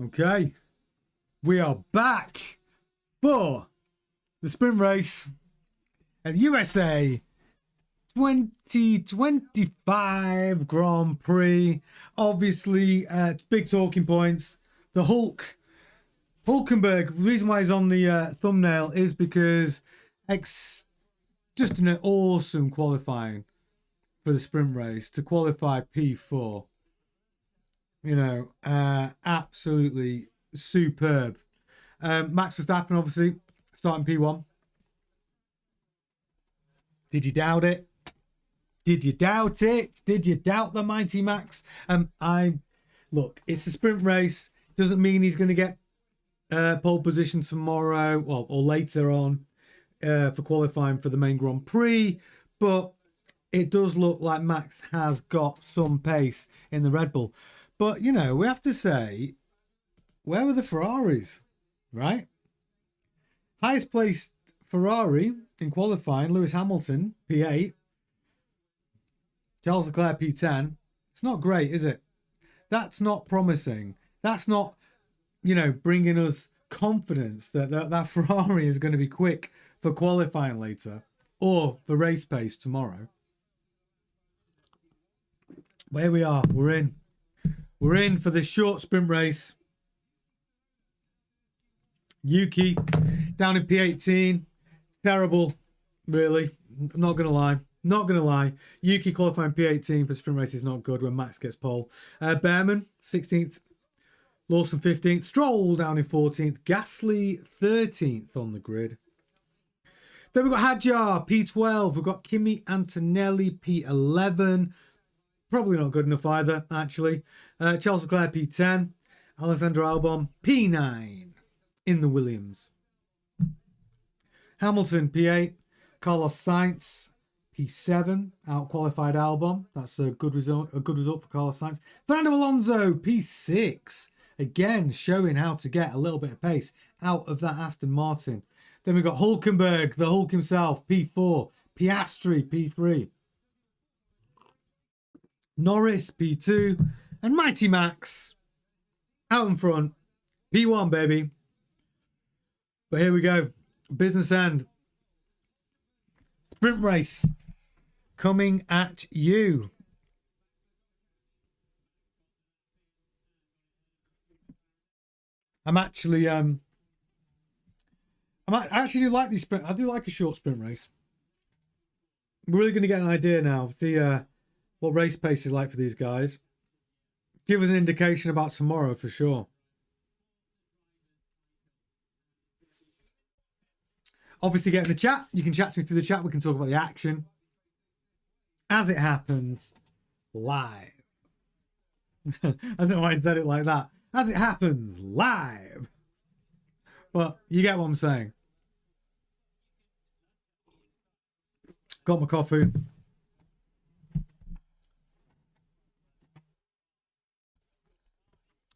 Okay, we are back for the sprint race at USA 2025 Grand Prix. Obviously, big talking points. The Hulkenberg, the reason why he's on the thumbnail is because just an awesome qualifying for the sprint race to qualify P4. You know, absolutely superb. Max Verstappen, obviously, starting P1. Did you doubt it? Did you doubt it? Did you doubt the mighty Max? Look, it's a sprint race. Doesn't mean he's going to get pole position tomorrow or later on for qualifying for the main Grand Prix. But it does look like Max has got some pace in the Red Bull. But, you know, we have to say, where were the Ferraris, right? Highest placed Ferrari in qualifying, Lewis Hamilton, P8. Charles Leclerc, P10. It's not great, is it? That's not promising. That's not, you know, bringing us confidence that Ferrari is going to be quick for qualifying later or for race pace tomorrow. But here we are. We're in. We're in for this short sprint race. Yuki down in P18. Terrible, really. I'm not going to lie. Not going to lie. Yuki qualifying P18 for sprint race is not good when Max gets pole. Behrman, 16th. Lawson, 15th. Stroll down in 14th. Gasly, 13th on the grid. Then we've got Hadjar, P12. We've got Kimi Antonelli, P11. Probably not good enough either, actually. Charles Leclerc, P10. Alexander Albon, P9 in the Williams. Hamilton, P8. Carlos Sainz, P7. Out-qualified Albon. That's a good result for Carlos Sainz. Fernando Alonso, P6. Again, showing how to get a little bit of pace out of that Aston Martin. Then we've got Hulkenberg, the Hulk himself, P4. Piastri, P3. Norris, P2. And Mighty Max, out in front, P1, baby. But here we go. Business end. Sprint race coming at you. I actually do like these sprint. I do like a short sprint race. We're really going to get an idea now. See what race pace is like for these guys. Give us an indication about tomorrow for sure. Obviously, get in the chat. You can chat to me through the chat. We can talk about the action as it happens live. I don't know why I said it like that. As it happens live. But you get what I'm saying. Got my coffee.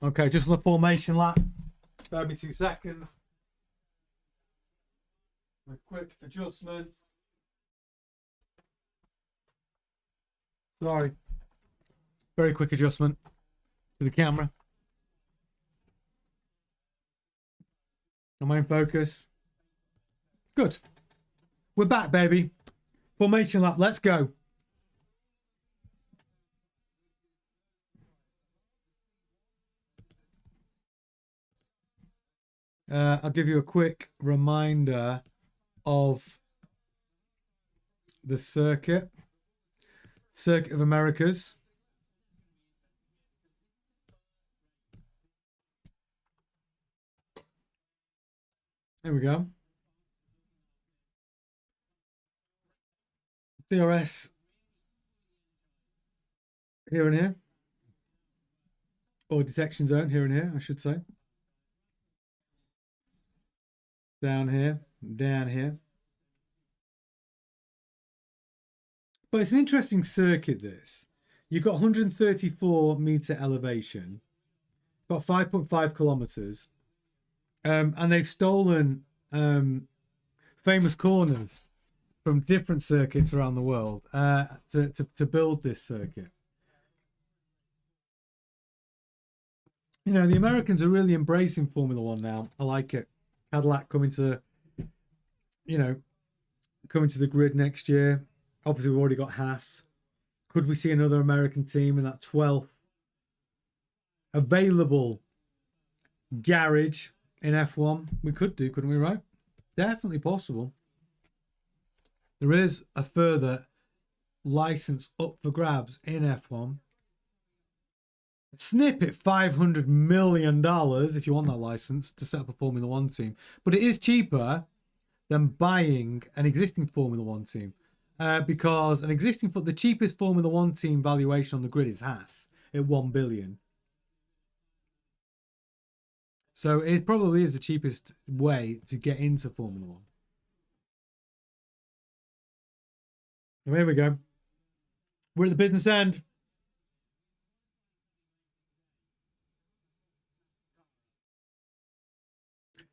Okay, just on the formation lap. Spare me 2 seconds. A quick adjustment. Sorry. Very quick adjustment to the camera. Am I in focus? Good. We're back, baby. Formation lap. Let's go. I'll give you a quick reminder of the Circuit of Americas. There we go. DRS here and here. Or detection zone here and here, I should say. Down here, down here. But it's an interesting circuit, this. You've got 134 meter elevation, about 5.5 kilometers. And they've stolen famous corners from different circuits around the world to build this circuit. You know, the Americans are really embracing Formula One now. I like it. Cadillac coming to, you know, coming to the grid next year. Obviously, we've already got Haas. Could we see another American team in that 12th available garage in F1? We could do, couldn't we, right? Definitely possible. There is a further license up for grabs in F1. Snip at $500 million if you want that license to set up a Formula One team. But it is cheaper than buying an existing Formula One team. Because the cheapest Formula One team valuation on the grid is Haas at $1 billion. So it probably is the cheapest way to get into Formula One. So here we go. We're at the business end.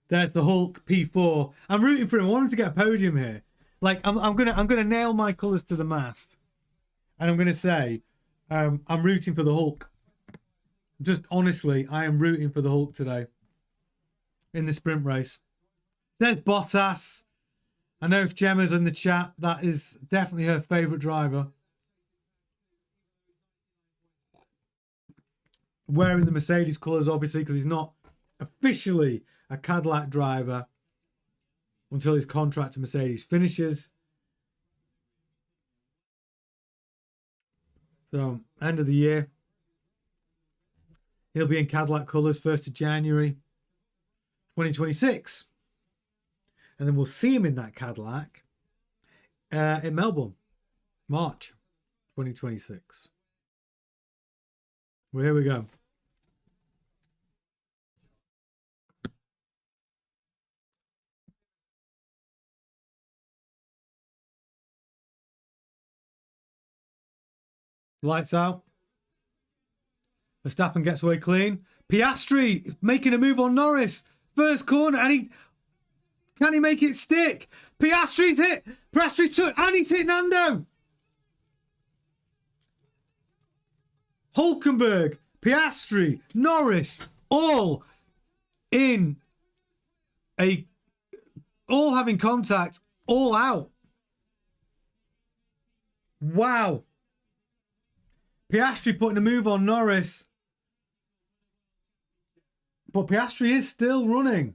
There's the Hulk P4. I'm rooting for him. I want him to get a podium here. Like I'm gonna nail my colours to the mast, and I'm gonna say I'm rooting for the Hulk. Just honestly, I am rooting for the Hulk today in the sprint race. There's Bottas. I know if Gemma's in the chat, that is definitely her favourite driver. Wearing the Mercedes colours, obviously, because he's not officially a Cadillac driver until his contract to Mercedes finishes. So, end of the year. He'll be in Cadillac colours 1st of January 2026. And then we'll see him in that Cadillac in Melbourne, March 2026. Well, here we go. Lights out. Verstappen gets away clean. Piastri making a move on Norris. First corner, and can he make it stick? Piastri's hit. Piastri took, and he's hit Nando. Hulkenberg, Piastri, Norris, all having contact, all out. Wow. Piastri putting a move on Norris. But Piastri is still running.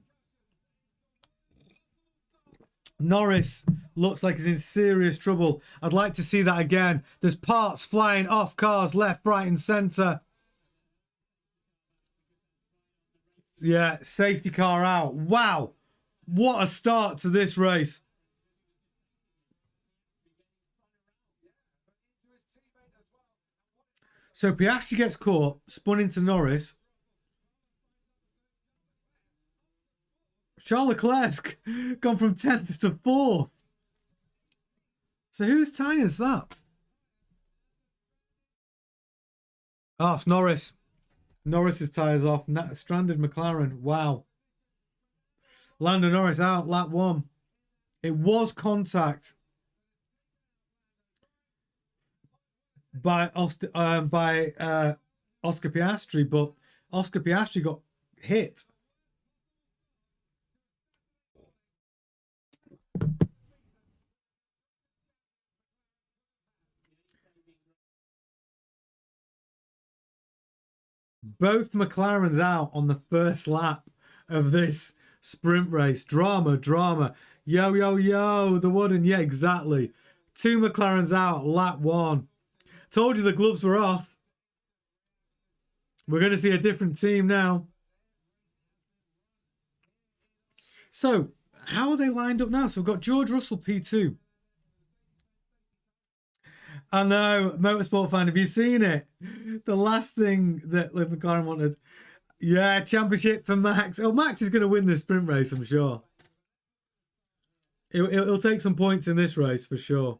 Norris looks like he's in serious trouble. I'd like to see that again. There's parts flying off cars left, right and centre. Yeah, safety car out. Wow. What a start to this race. So Piastri gets caught, spun into Norris. Charles Leclerc gone from 10th to 4th. So whose tyre's that? Oh, it's Norris. Norris's tyre's off. Stranded McLaren. Wow. Lando Norris out, lap 1. It was contact by Oscar Piastri, but Oscar Piastri got hit. Both McLarens out on the first lap of this sprint race. Drama. Yo, the wooden. Yeah, exactly. 2 McLarens out, lap 1. Told you the gloves were off. We're going to see a different team now. So, how are they lined up now? So we've got George Russell P2. I know, motorsport fan, have you seen it? The last thing that McLaren wanted. Yeah, championship for Max. Oh, Max is going to win this sprint race, I'm sure. He'll take some points in this race for sure.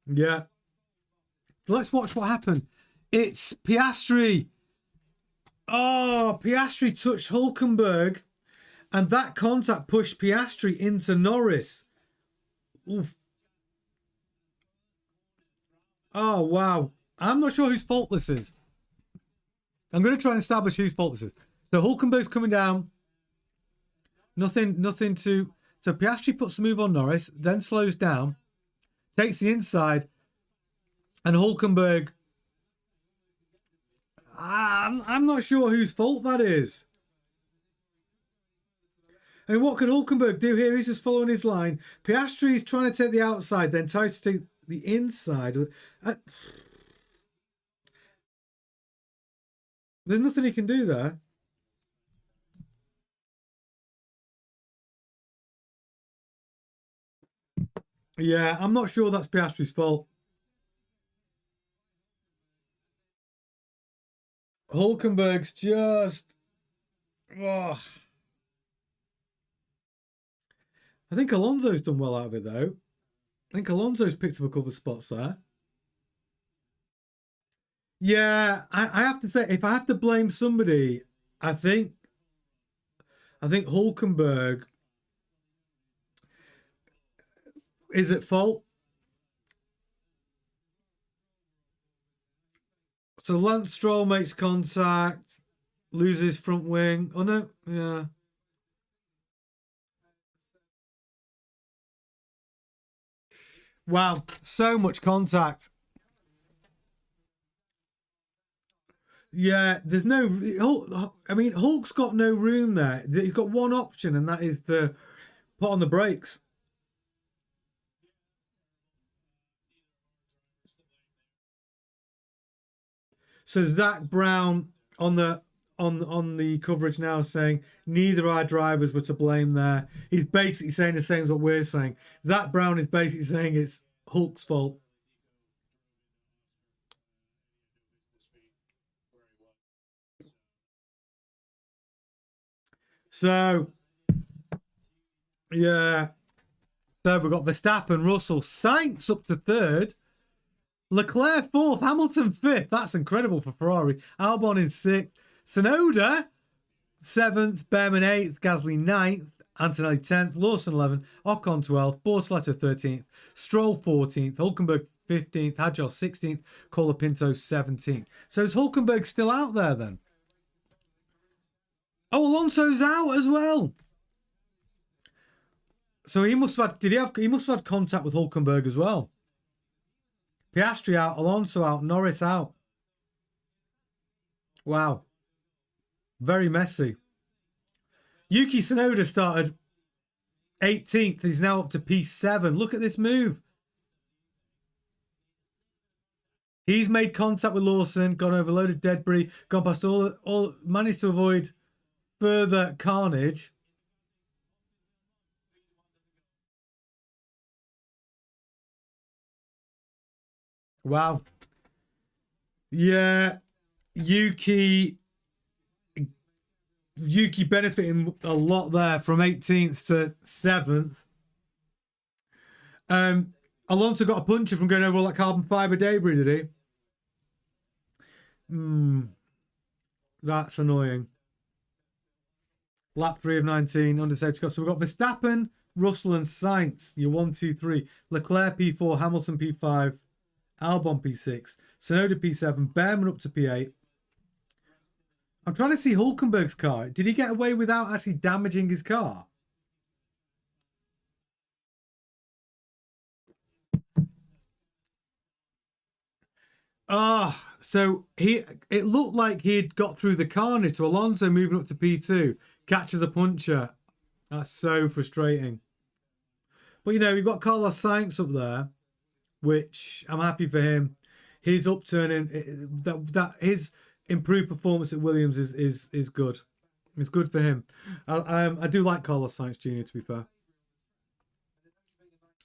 Yeah. Let's watch what happened. It's Piastri. Oh, Piastri touched Hulkenberg, and that contact pushed Piastri into Norris. Oof. Oh, wow. I'm not sure whose fault this is. I'm going to try and establish whose fault this is. So Hulkenberg's coming down. Nothing to... So Piastri puts the move on Norris, then slows down, takes the inside, and Hulkenberg... I'm not sure whose fault that is. I mean, what could Hulkenberg do here? He's just following his line. Piastri's trying to take the outside, then tries to take the inside. There's nothing he can do there. Yeah, I'm not sure that's Piastri's fault. Hulkenberg's just... Oh. I think Alonso's done well out of it, though. I think Alonso's picked up a couple of spots there. Yeah, I have to say, if I have to blame somebody, I think Hulkenberg is at fault. So Lance Stroll makes contact, loses front wing. Oh no, yeah. Wow, so much contact. Yeah, there's no... I mean, Hulk's got no room there. He's got one option, and that is to put on the brakes. So Zach Brown on the coverage now saying neither our drivers were to blame there. He's basically saying the same as what we're saying. Zach Brown is basically saying it's Hulk's fault. So, yeah. So we've got Verstappen, Russell, Sainz up to third. Leclerc fourth, Hamilton fifth. That's incredible for Ferrari. Albon in sixth. Tsunoda seventh, Behrman eighth, Gasly ninth, Antonelli 10th, Lawson 11th, Ocon 12th, Bortoleto 13th, Stroll 14th, Hulkenberg 15th, Hadjar 16th, Colapinto 17th. So is Hulkenberg still out there then? Oh, Alonso's out as well. So he must have had, he must have had contact with Hulkenberg as well. Piastri out, Alonso out, Norris out. Wow. Very messy. Yuki Tsunoda started 18th. He's now up to P7. Look at this move. He's made contact with Lawson, gone over a load of debris, gone past all, managed to avoid further carnage. Wow. Yeah. Yuki benefiting a lot there from 18th to 7th. Alonso got a puncher from going over all that carbon fibre debris, did he? That's annoying. Lap 3 of 19 under safety car. So we've got Verstappen, Russell and Sainz. Your 1, 2, 3. Leclerc P4, Hamilton P5, Albon P6, Tsunoda P7, Behrman up to P8. I'm trying to see Hulkenberg's car. Did he get away without actually damaging his car? So it looked like he'd got through the carnage to Alonso moving up to P2. Catches a puncher. That's so frustrating. But, you know, we've got Carlos Sainz up there, which I'm happy for him. His upturning, his improved performance at Williams is good. It's good for him. I do like Carlos Sainz Jr., to be fair.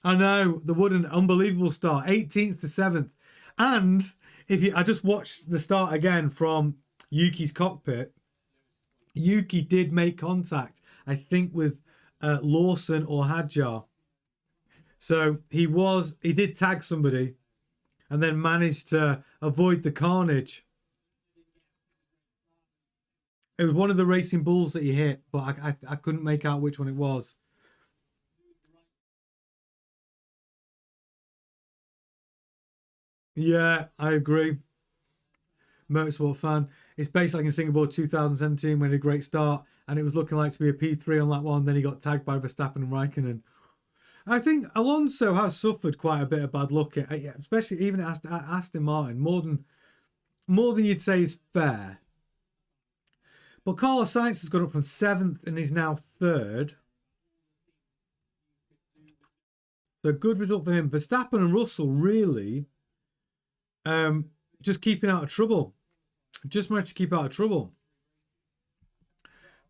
I know, the Wooden, unbelievable start. 18th to 7th. And I just watched the start again from Yuki's cockpit. Yuki did make contact, I think, with Lawson or Hadjar. So he did tag somebody and then managed to avoid the carnage. It was one of the Racing Bulls that he hit, but I couldn't make out which one it was. Yeah, I agree. Motorsport fan. It's based like in Singapore 2017 when he had a great start and it was looking like to be a P3 on that one. Then he got tagged by Verstappen and Raikkonen. I think Alonso has suffered quite a bit of bad luck, especially even at Aston Martin, more than you'd say is fair. But Carlos Sainz has gone up from 7th and is now 3rd. So good result for him. Verstappen and Russell really just keeping out of trouble. Just managed to keep out of trouble.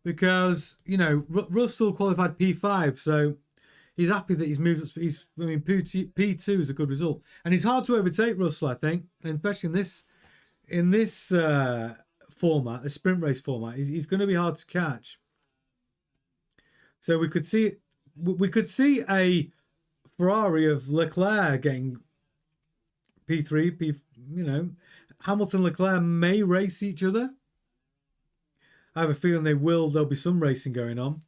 Because, you know, Russell qualified P5, so he's happy that he's moved up. P2 is a good result. And it's hard to overtake Russell, I think, and especially in this format, the sprint race format. He's going to be hard to catch. So we could see a Ferrari of Leclerc getting P3, Hamilton, Leclerc may race each other. I have a feeling there'll be some racing going on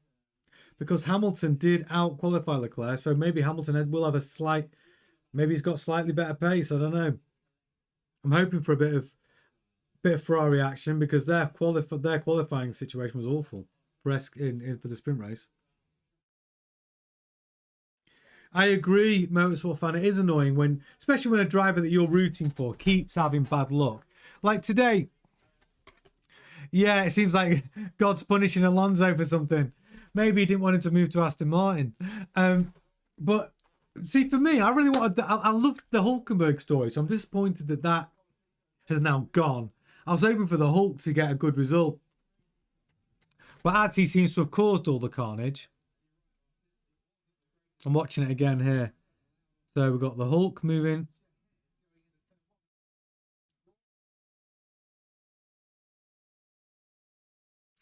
because Hamilton did out-qualify Leclerc, so maybe Hamilton will have maybe he's got slightly better pace, I don't know. I'm hoping for a bit of Ferrari action because their qualifying situation was awful for the sprint race. I agree, motorsport fan. It is annoying especially when a driver that you're rooting for keeps having bad luck. Like today, yeah, it seems like God's punishing Alonso for something. Maybe he didn't want him to move to Aston Martin. But see, for me, I really wanted. I loved the Hulkenberg story, so I'm disappointed that has now gone. I was hoping for the Hulk to get a good result, but as he seems to have caused all the carnage. I'm watching it again here. So we've got the Hulk moving.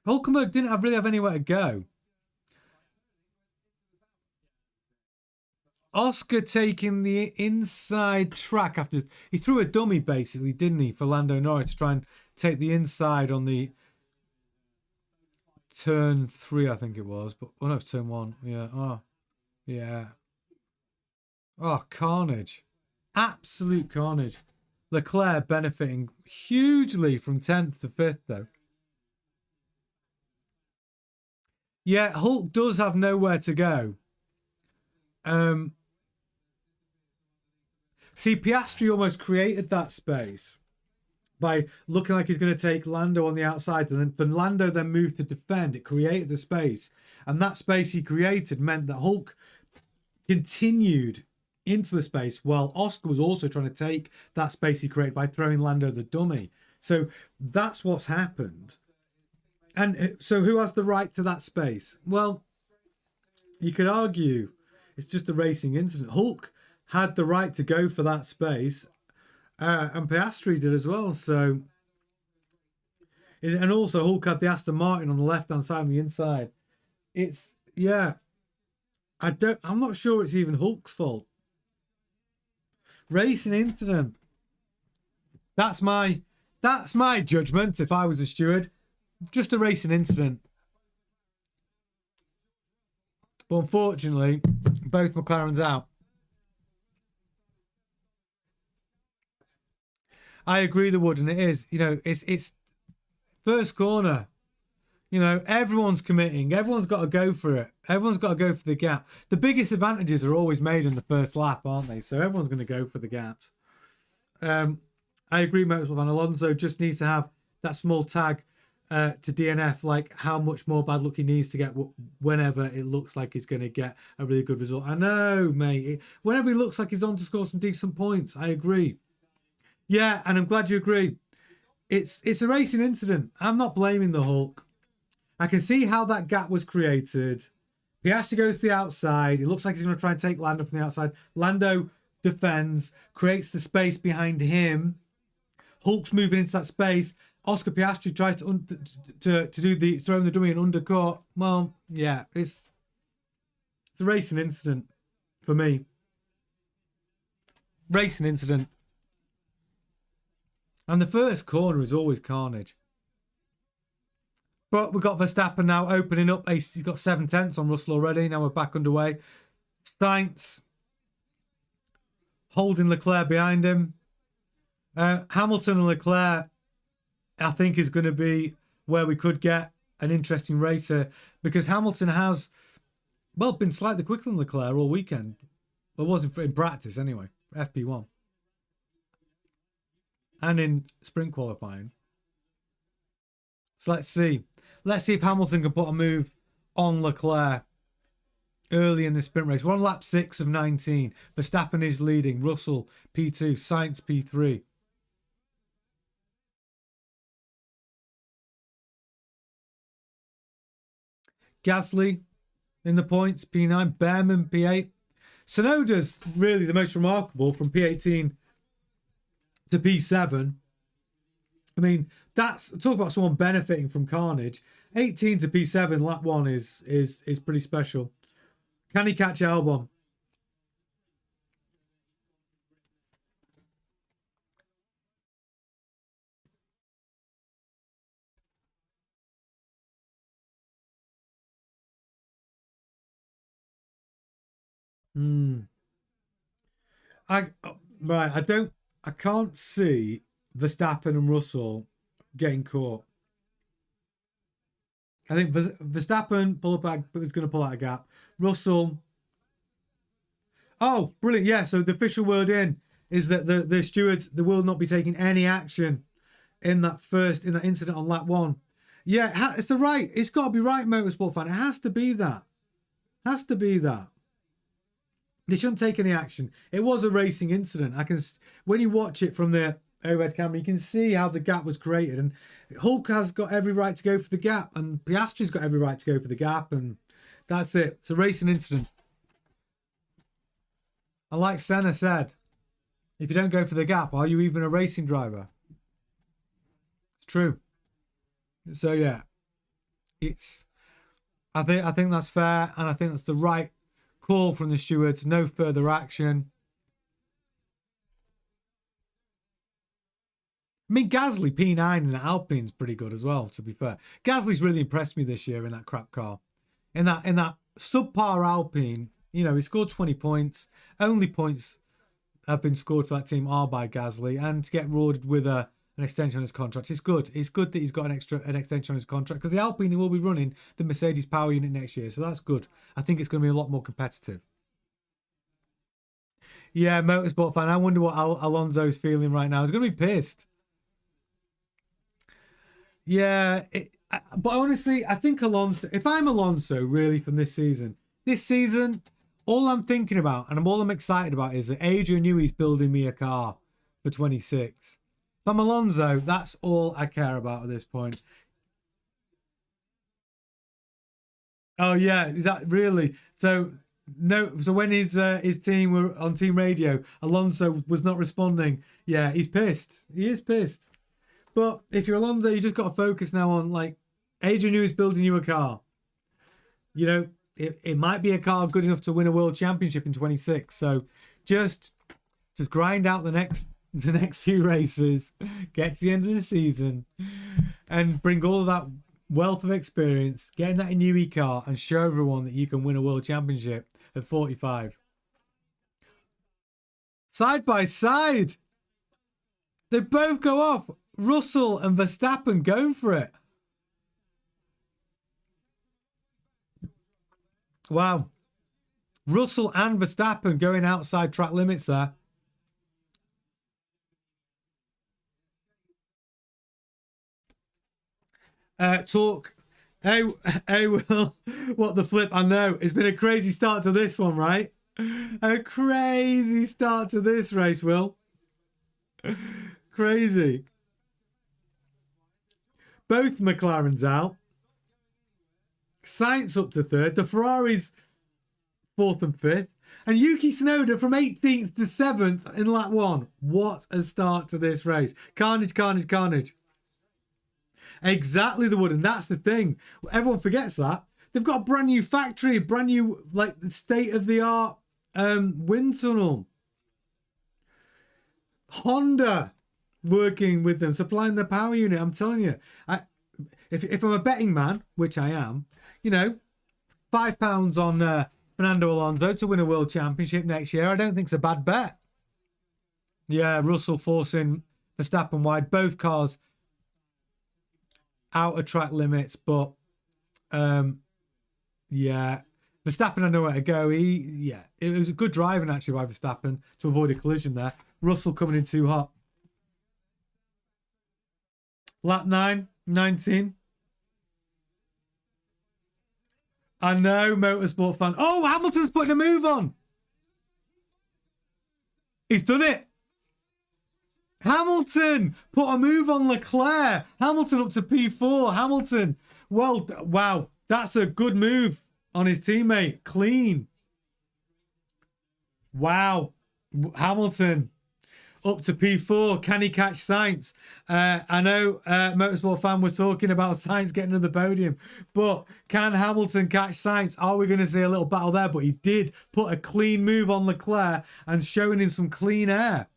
Hulkenberg didn't really have anywhere to go. Oscar taking the inside track after he threw a dummy basically, didn't he, for Lando Norris to try and take the inside on the turn 3, I think it was. But no, it's turn 1. Yeah. Oh. Yeah. Oh, carnage. Absolute carnage. Leclerc benefiting hugely from 10th to 5th, though. Yeah, Hulk does have nowhere to go. See, Piastri almost created that space by looking like he's going to take Lando on the outside. And then for Lando then moved to defend, it created the space. And that space he created meant that Hulk continued into the space while Oscar was also trying to take that space he created by throwing Lando the dummy. So that's what's happened. And so who has the right to that space? Well, you could argue it's just a racing incident. Hulk had the right to go for that space, and Piastri did as well. So, and also Hulk had the Aston Martin on the left-hand side and the inside. It's, yeah. I'm not sure it's even Hulk's fault. Racing incident. That's my judgment if I was a steward. Just a racing incident. But unfortunately, both McLaren's out. I agree there would, and it is. You know, it's first corner. You know, everyone's committing. Everyone's got to go for it. Everyone's got to go for the gap. The biggest advantages are always made in the first lap, aren't they? So everyone's going to go for the gaps. I agree, Motorsport fan. Alonso just needs to have that small tag to DNF, like how much more bad luck he needs to get whenever it looks like he's going to get a really good result. I know, mate. Whenever he looks like he's on to score some decent points, I agree. Yeah, and I'm glad you agree. It's a racing incident. I'm not blaming the Hulk. I can see how that gap was created. Piastri goes to the outside. It looks like he's going to try and take Lando from the outside. Lando defends, creates the space behind him. Hulk's moving into that space. Oscar Piastri tries to do the throwing the dummy and undercut. Well, yeah, it's a racing incident for me. Racing incident. And the first corner is always carnage. But we've got Verstappen now opening up. He's got 7/10 on Russell already. Now we're back underway. Sainz holding Leclerc behind him. Hamilton and Leclerc I think is going to be where we could get an interesting race here, because Hamilton has, well, been slightly quicker than Leclerc all weekend. Well, it wasn't in practice anyway, FP1. And in sprint qualifying. So let's see. Let's see if Hamilton can put a move on Leclerc early in the sprint race. We're on lap 6 of 19. Verstappen is leading. Russell P2. Sainz P3. Gasly in the points, P9. Behrman P8. Tsunoda's really the most remarkable from P18 to P7. I mean, that's talk about someone benefiting from carnage. 18 to P7, lap 1 is pretty special. Can he catch Albon? I can't see Verstappen and Russell getting caught. I think Verstappen is going to pull out a gap. Russell. Oh, brilliant. Yeah, so the official word in is that the stewards, they will not be taking any action in that incident on lap 1. Yeah, it's got to be right, motorsport fan. It has to be that. Has to be that. They shouldn't take any action. It was a racing incident. When you watch it from the overhead camera, you can see how the gap was created, and Hulk has got every right to go for the gap, and Piastri's got every right to go for the gap, and that's it. It's a racing incident. And like Senna said, if you don't go for the gap, are you even a racing driver? It's true. So yeah, I think that's fair, and I think that's the right call from the stewards. No further action. I mean, Gasly P9 in the Alpine's pretty good as well, to be fair. Gasly's really impressed me this year in that crap car. In that subpar Alpine, he scored 20 points. Only points have been scored for that team are by Gasly, and to get rewarded with an extension on his contract, it's good. It's good that he's got an extension on his contract, because the Alpine will be running the Mercedes power unit next year, so that's good. I think it's going to be a lot more competitive. Yeah, motorsport fan. I wonder what Alonso's feeling right now. He's going to be pissed. Yeah, but honestly, I think Alonso, if I'm Alonso really from this season, all I'm thinking about and all I'm excited about is that Adrian Newey's building me a car for 26. If I'm Alonso, that's all I care about at this point. Oh yeah, is that really? So when his team were on team radio, Alonso was not responding. Yeah, he's pissed. He is pissed. But if you're Alonso, you just got to focus now on, like, Adrian Newey's building you a car. It might be a car good enough to win a world championship in 26. So just grind out the next few races, get to the end of the season, and bring all of that wealth of experience, get in that Newey car, and show everyone that you can win a world championship at 45. Side by side, they both go off. Russell and Verstappen going for it. Wow. Russell and Verstappen going outside track limits there. Talk. Hey, Will, what the flip? I know. It's been a crazy start to this one, right? A crazy start to this race, Will. Crazy. Both McLarens out. Sainz up to 3rd. The Ferraris 4th and 5th. And Yuki Tsunoda from 18th to 7th in lap 1. What a start to this race. Carnage, carnage, carnage. Exactly the wood. And that's the thing. Everyone forgets that. They've got a brand new factory. Brand new, like, state-of-the-art wind tunnel. Honda working with them, supplying the power unit. I'm telling you, if I'm a betting man, which I am, £5 on Fernando Alonso to win a world championship next year, I don't think it's a bad bet. Yeah, Russell forcing Verstappen wide. Both cars out of track limits, but yeah. Verstappen, I know where to go. It was a good driving actually by Verstappen to avoid a collision there. Russell coming in too hot. Lap 9, 19. I know, motorsport fan. Oh, Hamilton's putting a move on. He's done it. Hamilton put a move on Leclerc. Hamilton up to P4. Hamilton. Well, wow. That's a good move on his teammate. Clean. Wow. Hamilton up to P4. Can he catch Sainz? I know Motorsport fan was talking about Sainz getting to the podium, but can Hamilton catch Sainz? Are we going to see a little battle there? But he did put a clean move on Leclerc and showing him some clean air.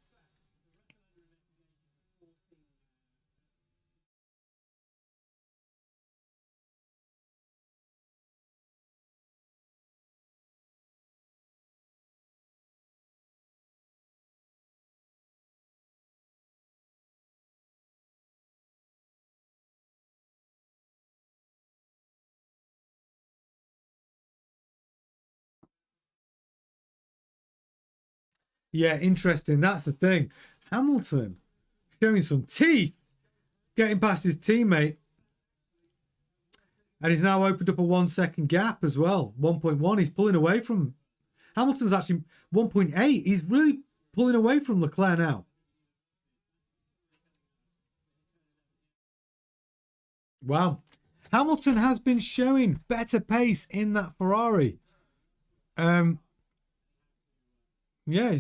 Yeah, interesting. That's the thing. Hamilton showing some teeth, getting past his teammate. And he's now opened up a 1 second gap as well. 1.1. He's pulling away from Hamilton's actually 1.8. He's really pulling away from Leclerc now. Wow. Hamilton has been showing better pace in that Ferrari. Yeah,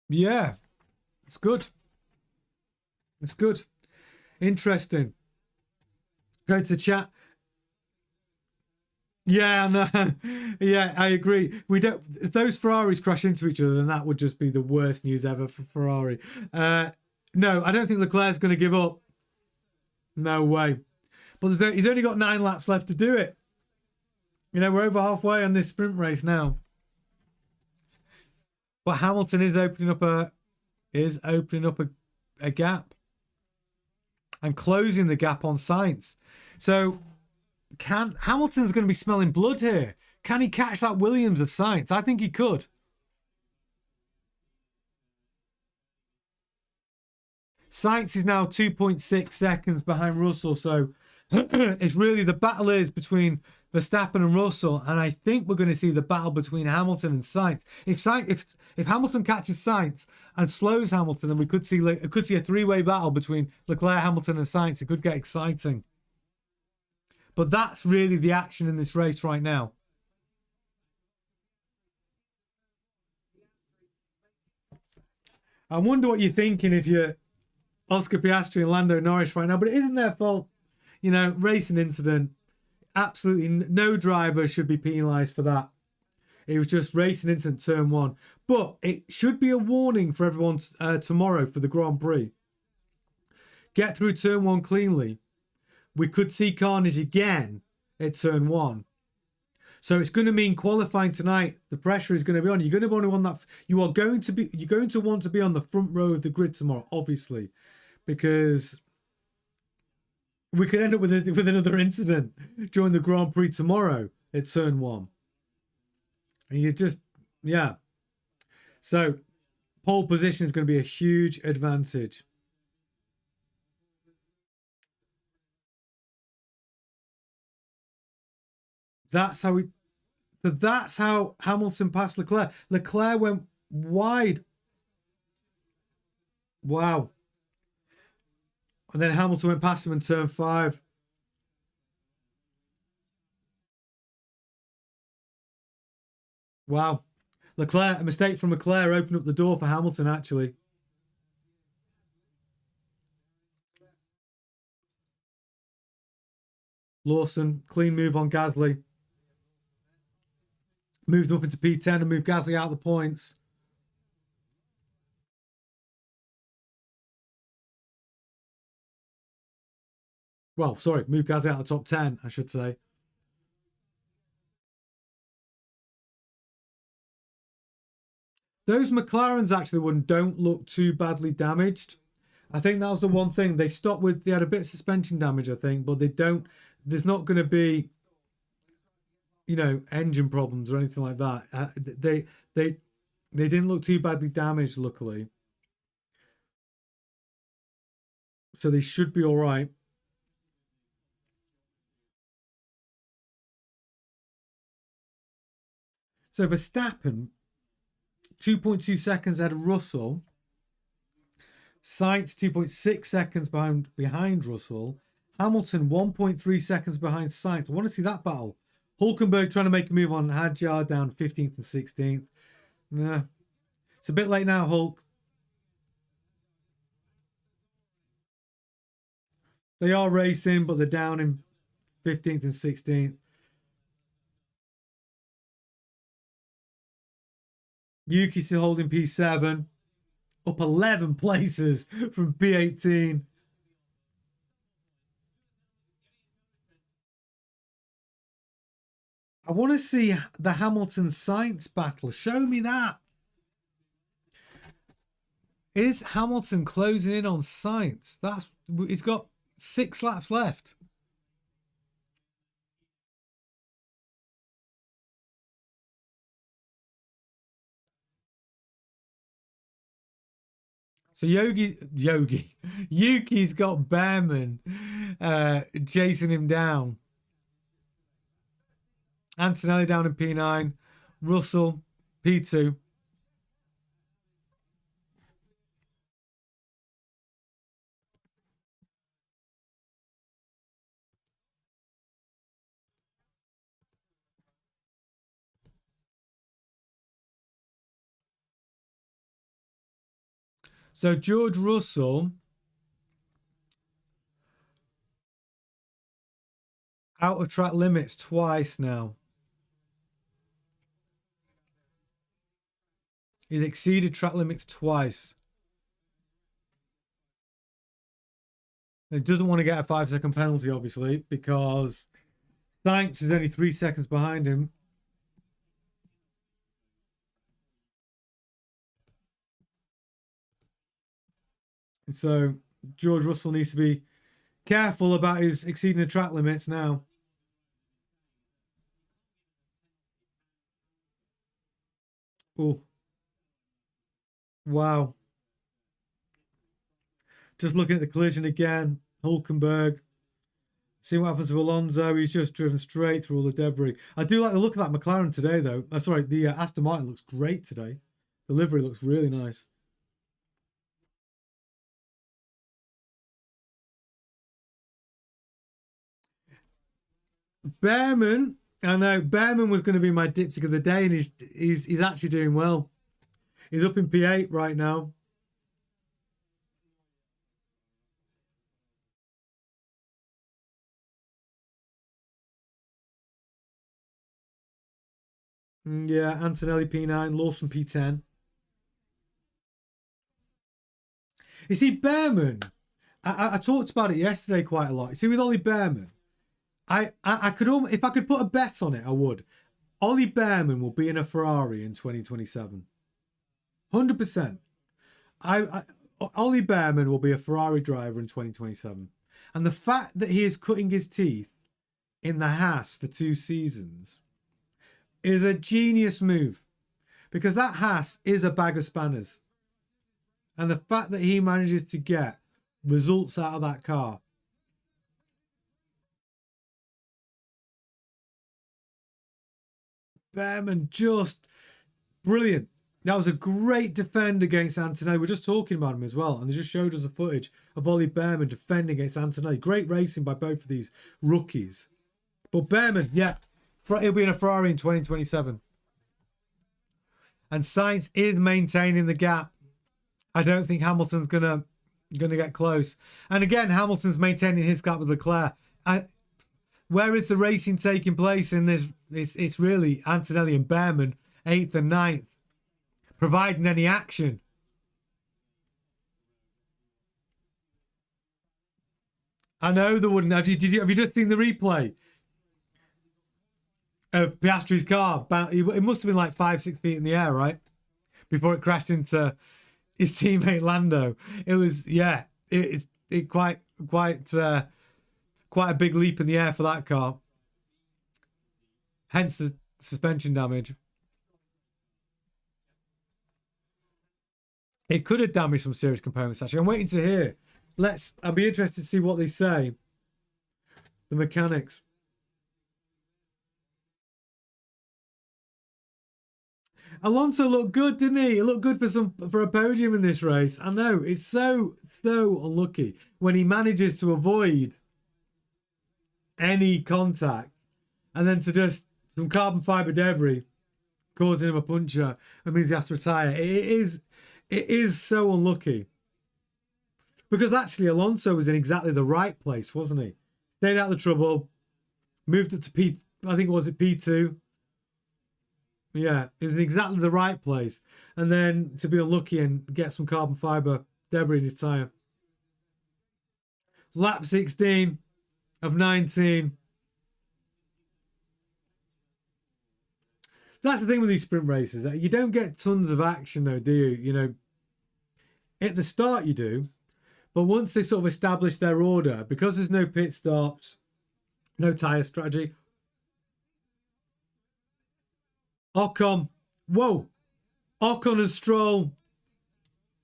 yeah, it's good. It's good. Interesting. Go to chat. Yeah, no, yeah, I agree. We don't. If those Ferraris crash into each other, then that would just be the worst news ever for Ferrari. No, I don't think Leclerc's going to give up. No way. But he's only got 9 laps left to do it. You know, we're over halfway on this sprint race now. But Hamilton is opening up a gap and closing the gap on Sainz. So Hamilton's going to be smelling blood here. Can he catch that Williams of Sainz? I think he could. Sainz is now 2.6 seconds behind Russell. So it's really the battle is between Verstappen and Russell, and I think we're going to see the battle between Hamilton and Sainz. If Hamilton catches Sainz and slows Hamilton, then we could see a three-way battle between Leclerc, Hamilton, and Sainz. It could get exciting. But that's really the action in this race right now. I wonder what you're thinking if you're Oscar Piastri and Lando Norris right now, but it isn't their fault. You know, racing incident. Absolutely no driver should be penalised for that. It was just racing incident turn 1. But it should be a warning for everyone tomorrow for the Grand Prix. Get through turn 1 cleanly. We could see carnage again at turn 1. So it's going to mean qualifying tonight. The pressure is going to be on. You're going to want to on that. You're going to want to be on the front row of the grid tomorrow, obviously, because we could end up with another incident during the Grand Prix tomorrow at turn 1. And you just, yeah. So pole position is going to be a huge advantage. That's how Hamilton passed Leclerc. Leclerc went wide. Wow. And then Hamilton went past him in turn 5. Wow. A mistake from Leclerc opened up the door for Hamilton, actually. Lawson, clean move on Gasly. Moved him up into P10 and moved Gasly out of the points. Well, sorry, moved Gasly out of the top 10, I should say. Those McLarens actually don't look too badly damaged. I think that was the one thing they stopped with. They had a bit of suspension damage, I think, but they don't. There's not going to be, you know, engine problems or anything like that. They didn't look too badly damaged, luckily, so they should be all right. So Verstappen, 2.2 seconds ahead of Russell. Sainz 2.6 seconds behind Russell. Hamilton 1.3 seconds behind Sainz. I want to see that battle. Hulkenberg trying to make a move on Hadjar, down 15th and 16th. Nah. It's a bit late now, Hulk. They are racing, but they're down in 15th and 16th. Yuki still holding P7. Up 11 places from P18. I want to see the Hamilton-Sainz battle. Show me that. Is Hamilton closing in on Sainz? He's got 6 laps left. So Yuki's got Behrman chasing him down. Antonelli down in P9. Russell, P2. So George Russell out of track limits twice now. He's exceeded track limits twice. He doesn't want to get a 5-second penalty, obviously, because Sainz is only 3 seconds behind him. And so George Russell needs to be careful about his exceeding the track limits now. Oh. Wow. Just looking at the collision again. Hulkenberg. See what happens to Alonso. He's just driven straight through all the debris. I do like the look of that McLaren today, though. Sorry, the Aston Martin looks great today. The livery looks really nice. Behrman. I know Behrman was going to be my dipstick of the day, and he's actually doing well. He's up in P8 right now. Yeah, Antonelli P9, Lawson P10. You see, Behrman, I talked about it yesterday quite a lot. You see, with Ollie Behrman, I could almost, if I could put a bet on it, I would. Ollie Behrman will be in a Ferrari in 2027. 100%. Ollie Behrman will be a Ferrari driver in 2027. And the fact that he is cutting his teeth in the Haas for 2 seasons is a genius move, because that Haas is a bag of spanners. And the fact that he manages to get results out of that car. Behrman, just brilliant. That was a great defend against Antonelli. We're just talking about him as well. And they just showed us the footage of Ollie Behrman defending against Antonelli. Great racing by both of these rookies. But Behrman, yeah, he'll be in a Ferrari in 2027. And Sainz is maintaining the gap. I don't think Hamilton's gonna get close. And again, Hamilton's maintaining his gap with Leclerc. Where is the racing taking place in this? It's really Antonelli and Behrman, 8th and 9th, providing any action. I know there wouldn't. Have you just seen the replay of Piastri's car? It must have been like 5-6 feet in the air, right? Before it crashed into his teammate Lando. It was, yeah. it quite a big leap in the air for that car. Hence the suspension damage. It could have damaged some serious components, actually. I'm waiting to hear. I'll be interested to see what they say. The mechanics. Alonso looked good, didn't he? It looked good for a podium in this race. I know, it's so unlucky when he manages to avoid any contact and then to just some carbon fiber debris causing him a puncture. That means he has to retire. It is so unlucky. Because actually Alonso was in exactly the right place, wasn't he? Stayed out of the trouble, moved up to I think it was at P2. Yeah, it was in exactly the right place. And then to be unlucky and get some carbon fiber debris in his tyre. Lap 16 of 19. That's the thing with these sprint races. You don't get tons of action though, do you? You know, at the start you do. But once they sort of establish their order, because there's no pit stops, no tyre strategy. Ocon. Whoa. Ocon and Stroll.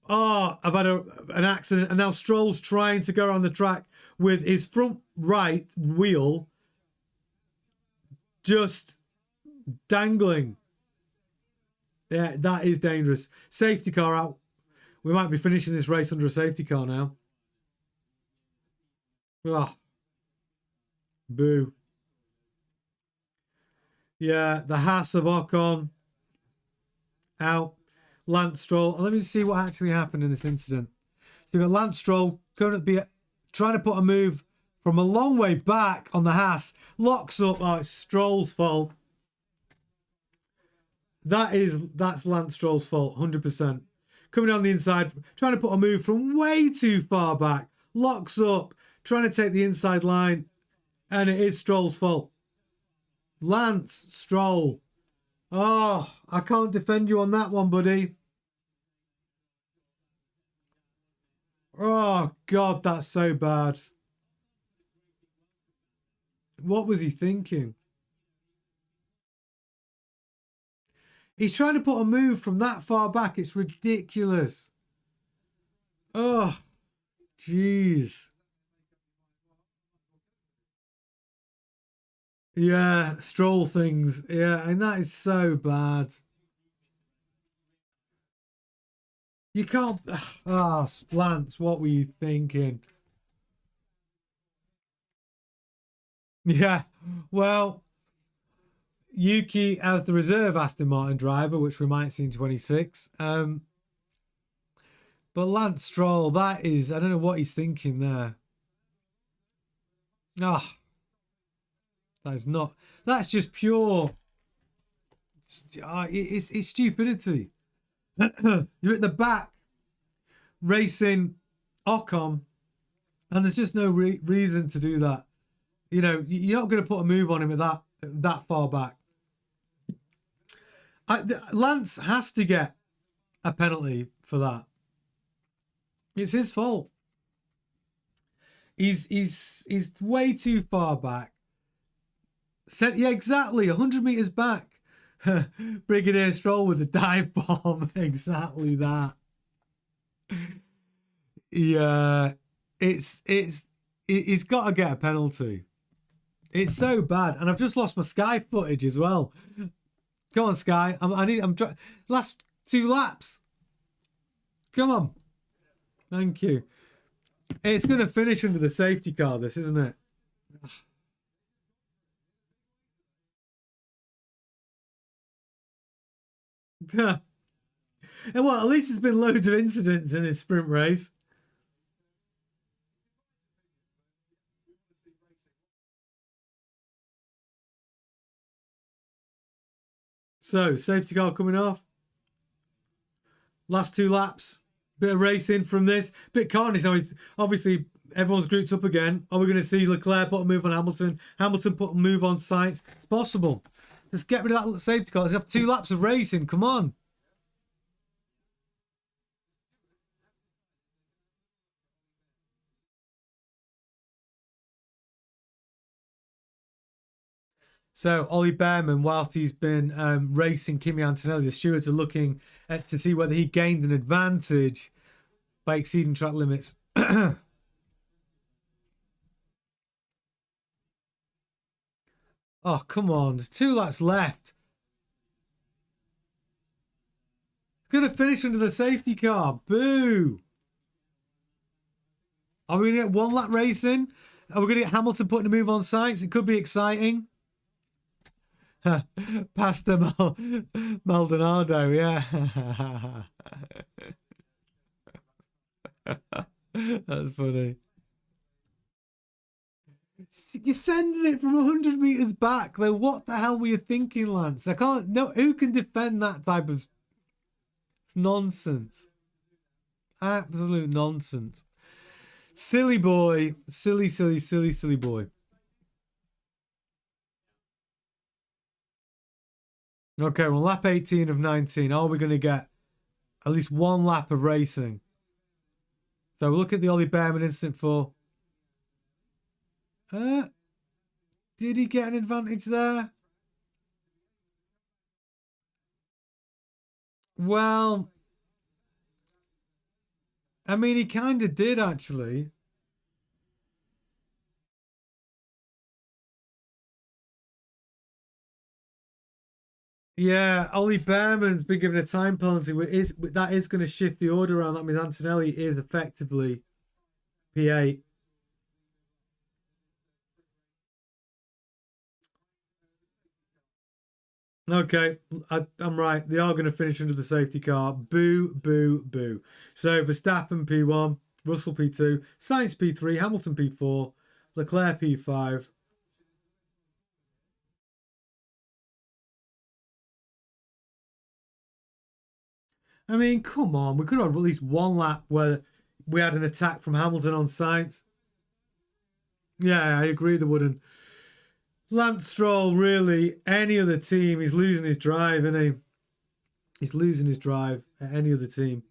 Oh, I've had an accident. And now Stroll's trying to go around the track with his front right wheel just dangling. Yeah, that is dangerous. Safety car out. We might be finishing this race under a safety car now. Oh. Boo. Yeah, the Haas of Ocon out. Lance Stroll. Let me see what actually happened in this incident. So you've got Lance Stroll trying to put a move from a long way back on the Haas. Locks up. Oh, it's Stroll's fault. That's Lance Stroll's fault, 100%. Coming down the inside, trying to put a move from way too far back. Locks up, trying to take the inside line. And it is Stroll's fault. Lance Stroll. Oh, I can't defend you on that one, buddy. Oh, God, that's so bad. What was he thinking? He's trying to put a move from that far back. It's ridiculous. Oh, jeez. Yeah, Stroll things. Yeah, and that is so bad. You can't... Ah, Lance, what were you thinking? Yeah, well... Yuki as the reserve Aston Martin driver, which we might see in 26. But Lance Stroll, that is... I don't know what he's thinking there. Ah... Oh. That is not. That's just pure. It's stupidity. You're at the back racing Ocon, and there's just no reason to do that. You know, you're not going to put a move on him at that far back. Lance has to get a penalty for that. It's his fault. He's way too far back. Yeah, exactly. 100 meters back. Brigadier Stroll with a dive bomb. Exactly that. Yeah, he's got to get a penalty. It's so bad, and I've just lost my Sky footage as well. Come on, Sky. I'm last 2 laps. Come on. Thank you. It's going to finish under the safety car, this, isn't it? Well, at least there's been loads of incidents in this sprint race. So, safety car coming off. Last 2 laps. Bit of racing from this. Bit carnage. Now, obviously, everyone's grouped up again. Are we going to see Leclerc put a move on Hamilton? Hamilton put a move on Sainz? It's possible. Let's get rid of that safety car. Let's have 2 laps of racing. Come on. So Ollie Behrman, whilst he's been racing Kimi Antonelli, the stewards are looking to see whether he gained an advantage by exceeding track limits. Oh, come on. There's 2 laps left. Going to finish under the safety car. Boo. Are we going to get 1 lap racing? Are we going to get Hamilton putting a move on sights? It could be exciting. Pastor Maldonado, yeah. That's funny. You're sending it from 100 meters back. Though, what the hell were you thinking, Lance? I can't. No, who can defend that type of? It's nonsense. Absolute nonsense. Silly boy. Silly, silly, silly, silly boy. Okay, well, lap 18 of 19. Are we going to get at least 1 lap of racing? So we'll look at the Ollie Behrman incident for. Did he get an advantage there? Well, I mean, he kind of did, actually. Yeah, Ollie Behrman's been given a time penalty. That is going to shift the order around. That means Antonelli is effectively P8. Okay, I'm right. They are going to finish under the safety car. Boo, boo, boo. So Verstappen P1, Russell P2, Sainz P3, Hamilton P4, Leclerc P5. I mean, come on. We could have at least 1 lap where we had an attack from Hamilton on Sainz. Yeah, I agree they wouldn't. Lance Stroll, really, any other team, he's losing his drive, isn't he? He's losing his drive at any other team.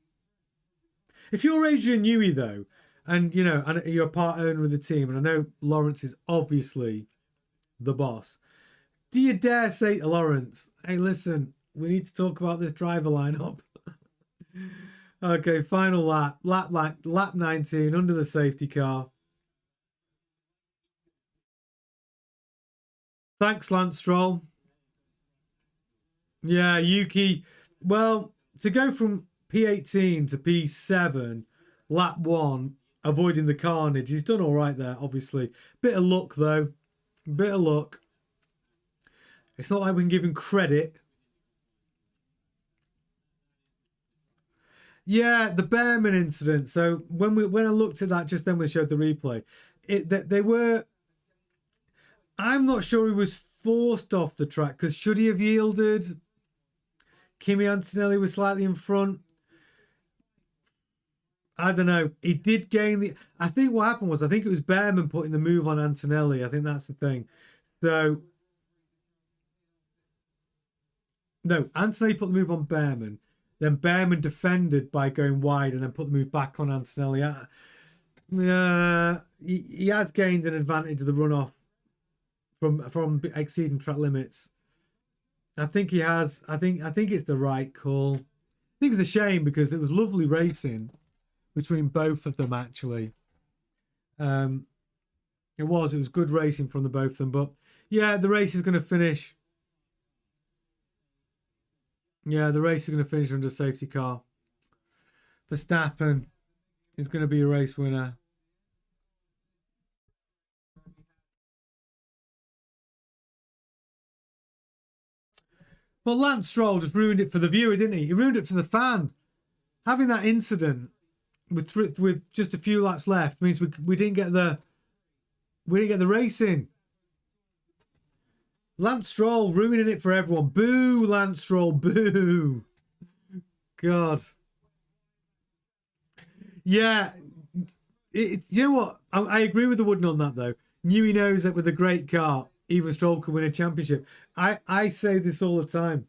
If you're Adrian Newey, though, and you're a part owner of the team, and I know Lawrence is obviously the boss, do you dare say to Lawrence, hey, listen, we need to talk about this driver lineup? Okay, final lap. Lap 19, under the safety car. Thanks, Lance Stroll. Yeah, Yuki. Well, to go from P18 to P7, lap 1, avoiding the carnage, he's done all right there, obviously. Bit of luck, though. Bit of luck. It's not like we can give him credit. Yeah, the Behrman incident. So when I looked at that just then, we showed the replay. They were. I'm not sure he was forced off the track because should he have yielded? Kimi Antonelli was slightly in front. I don't know. He did gain the. I think what happened was I think it was Behrman putting the move on Antonelli. I think that's the thing. So no, Antonelli put the move on Behrman. Then Behrman defended by going wide and then put the move back on Antonelli. He has gained an advantage of the runoff from exceeding track limits. I think he has. I think it's the right call. I think it's a shame because it was lovely racing between both of them. Actually, it was good racing from the both of them. But yeah, the race is going to finish. Yeah, the race is going to finish under safety car. Verstappen is going to be a race winner. But Lance Stroll just ruined it for the viewer, didn't he? He ruined it for the fan. Having that incident with just a few laps left means we didn't get the racing. Lance Stroll ruining it for everyone. Boo, Lance Stroll, boo. God. Yeah. You know what? I agree with the Wooden on that, though. Newey knows that with a great car, even Stroll can win a championship. I say this all the time.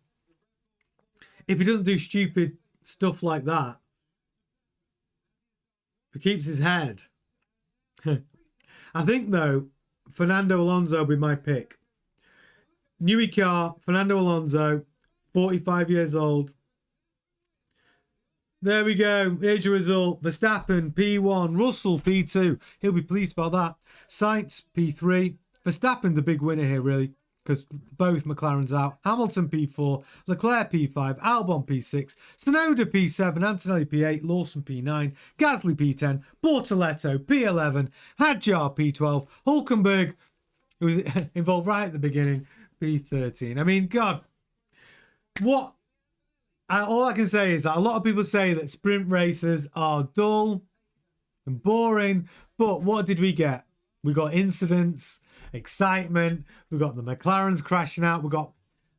If he doesn't do stupid stuff like that, if he keeps his head. I think, though, Fernando Alonso will be my pick. Newy car, Fernando Alonso, 45 years old. There we go. Here's your result. Verstappen, P1. Russell, P2. He'll be pleased about that. Sainz, P3. Verstappen, the big winner here, really, because both McLaren's out. Hamilton, P4. Leclerc, P5. Albon, P6. Tsunoda, P7. Antonelli, P8. Lawson, P9. Gasly, P10. Bortoletto, P11. Hadjar, P12. Hulkenberg, who was involved right at the beginning, P13. I mean, God, what? All I can say is that a lot of people say that sprint races are dull and boring, but what did we get? We got incidents, excitement, we got the McLarens crashing out, we got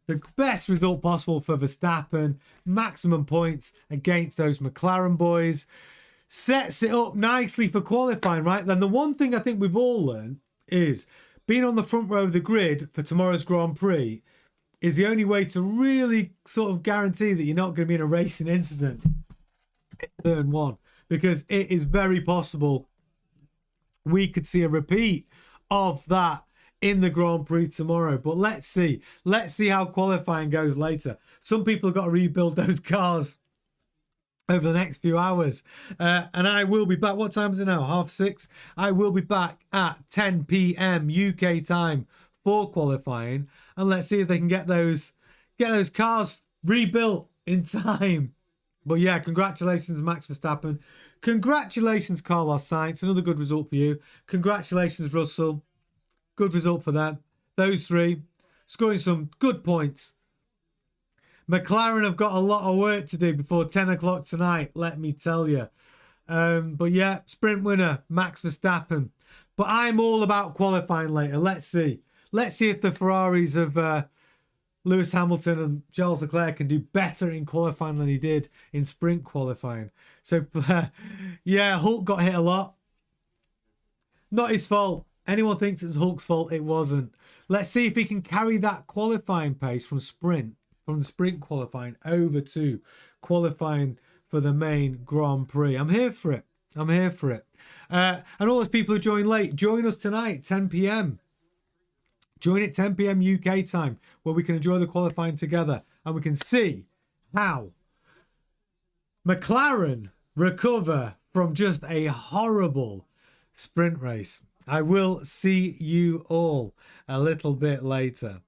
the best result possible for Verstappen, maximum points against those McLaren boys, sets it up nicely for qualifying, right? Then the one thing I think we've all learned is being on the front row of the grid for tomorrow's Grand Prix is the only way to really sort of guarantee that you're not going to be in a racing incident in turn one, because it is very possible we could see a repeat of that in the Grand Prix tomorrow. But let's see how qualifying goes later. Some people have got to rebuild those cars over the next few hours, and I will be back. What time is it now? 6:30. I will be back at 10 p.m. UK time for qualifying, and let's see if they can get those cars rebuilt in time. But yeah, congratulations Max Verstappen, congratulations Carlos Sainz, another good result for you. Congratulations Russell, good result for them. Those three scoring some good points. McLaren have got a lot of work to do before 10 o'clock tonight, let me tell you. But yeah, sprint winner Max Verstappen. But I'm all about qualifying later. Let's see if the Ferraris of Lewis Hamilton and Charles Leclerc can do better in qualifying than he did in sprint qualifying. So, yeah, Hulk got hit a lot. Not his fault. Anyone thinks it's Hulk's fault? It wasn't. Let's see if he can carry that qualifying pace from the sprint qualifying over to qualifying for the main Grand Prix. I'm here for it. And all those people who join late, join us tonight, 10 p.m. Join at 10 p.m. UK time, where we can enjoy the qualifying together and we can see how McLaren recover from just a horrible sprint race. I will see you all a little bit later.